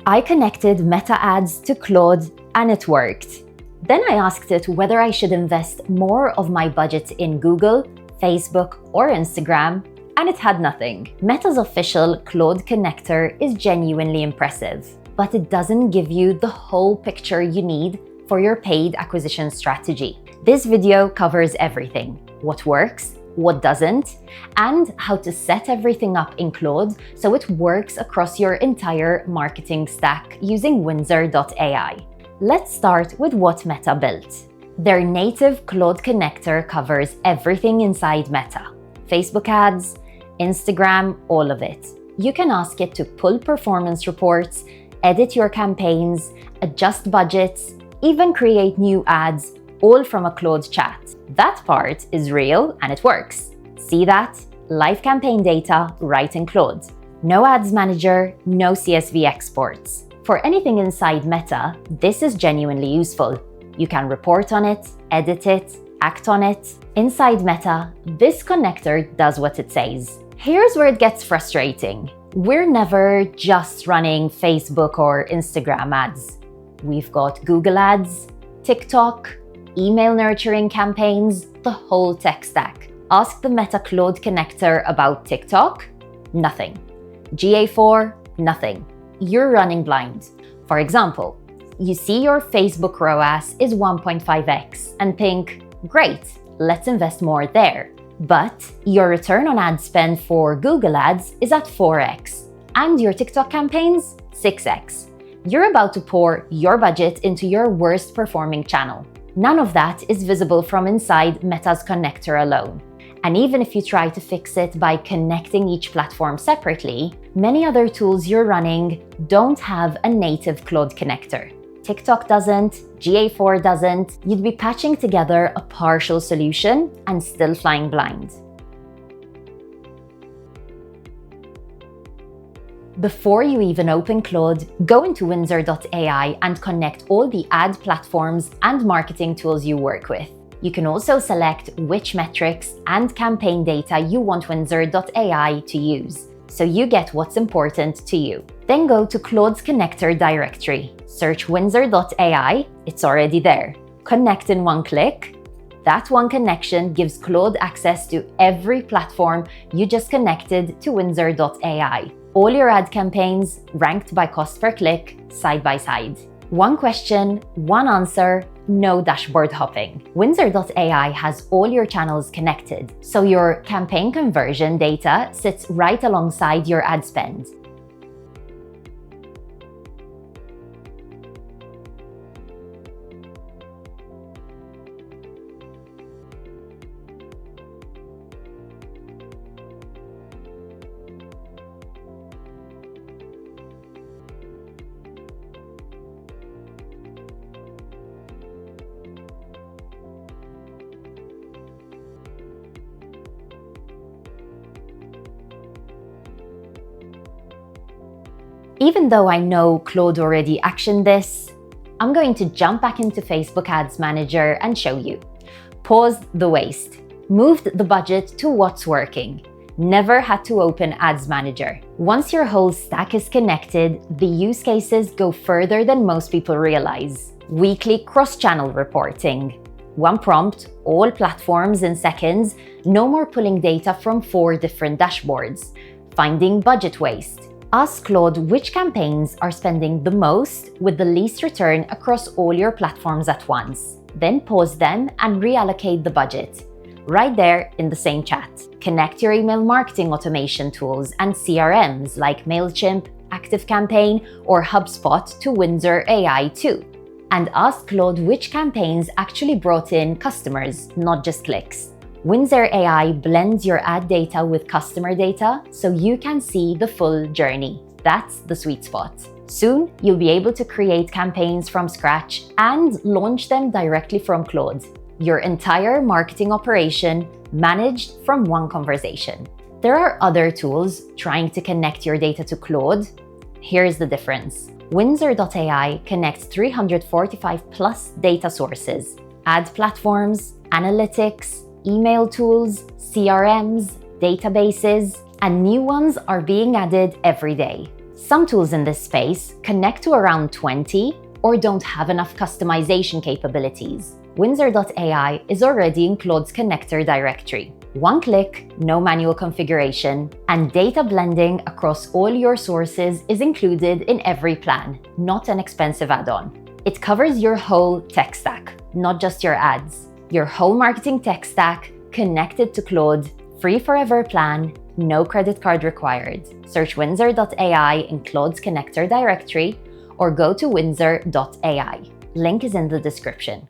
I connected Meta Ads to Claude and it worked. Then I asked it whether I should invest more of my budget in Google, Facebook, or Instagram, and it had nothing. Meta's official Claude connector is genuinely impressive, but it doesn't give you the whole picture you need for your paid acquisition strategy. This video covers everything: what works, what doesn't, and how to set everything up in Claude so it works across your entire marketing stack using Windsor.ai. Let's start with what Meta built. Their native Claude connector covers everything inside Meta: Facebook ads, Instagram, all of it. You can ask it to pull performance reports, edit your campaigns, adjust budgets, even create new ads, all from a Claude chat. That part is real and it works. See that? Live campaign data right in Claude. No ads manager, no CSV exports. For anything inside Meta, this is genuinely useful. You can report on it, edit it, act on it. Inside Meta, this connector does what it says. Here's where it gets frustrating. We're never just running Facebook or Instagram ads. We've got Google ads, TikTok, email nurturing campaigns, the whole tech stack. Ask the Meta Claude connector about TikTok? Nothing. GA4? Nothing. You're running blind. For example, you see your Facebook ROAS is 1.5x and think, great, let's invest more there. But your return on ad spend for Google ads is at 4x and your TikTok campaigns 6x. You're about to pour your budget into your worst performing channel. None of that is visible from inside Meta's connector alone. And even if you try to fix it by connecting each platform separately, many other tools you're running don't have a native Claude connector. TikTok doesn't, GA4 doesn't. You'd be patching together a partial solution and still flying blind. Before you even open Claude, go into Windsor.ai and connect all the ad platforms and marketing tools you work with. You can also select which metrics and campaign data you want Windsor.ai to use, so you get what's important to you. Then go to Claude's connector directory. Search Windsor.ai, it's already there. Connect in one click. That one connection gives Claude access to every platform you just connected to Windsor.ai. All your ad campaigns ranked by cost per click, side by side. One question, one answer, no dashboard hopping. Windsor.ai has all your channels connected, so your campaign conversion data sits right alongside your ad spend. Even though I know Claude already actioned this, I'm going to jump back into Facebook Ads Manager and show you. Paused the waste, moved the budget to what's working. Never had to open Ads Manager. Once your whole stack is connected, the use cases go further than most people realize. Weekly cross-channel reporting. One prompt, all platforms in seconds, no more pulling data from 4 different dashboards. Finding budget waste. Ask Claude which campaigns are spending the most with the least return across all your platforms at once. Then pause them and reallocate the budget. Right there in the same chat. Connect your email marketing automation tools and CRMs like MailChimp, ActiveCampaign, or HubSpot to Windsor.ai too. And ask Claude which campaigns actually brought in customers, not just clicks. Windsor.ai blends your ad data with customer data so you can see the full journey. That's the sweet spot. Soon, you'll be able to create campaigns from scratch and launch them directly from Claude. Your entire marketing operation managed from one conversation. There are other tools trying to connect your data to Claude. Here's the difference. Windsor.ai connects 345 plus data sources, ad platforms, analytics, email tools, CRMs, databases, and new ones are being added every day. Some tools in this space connect to around 20 or don't have enough customization capabilities. Windsor.ai is already in Claude's connector directory. One click, no manual configuration, and data blending across all your sources is included in every plan, not an expensive add-on. It covers your whole tech stack, not just your ads. Your whole marketing tech stack connected to Claude, free forever plan, no credit card required. Search Windsor.ai in Claude's connector directory or go to Windsor.ai. Link is in the description.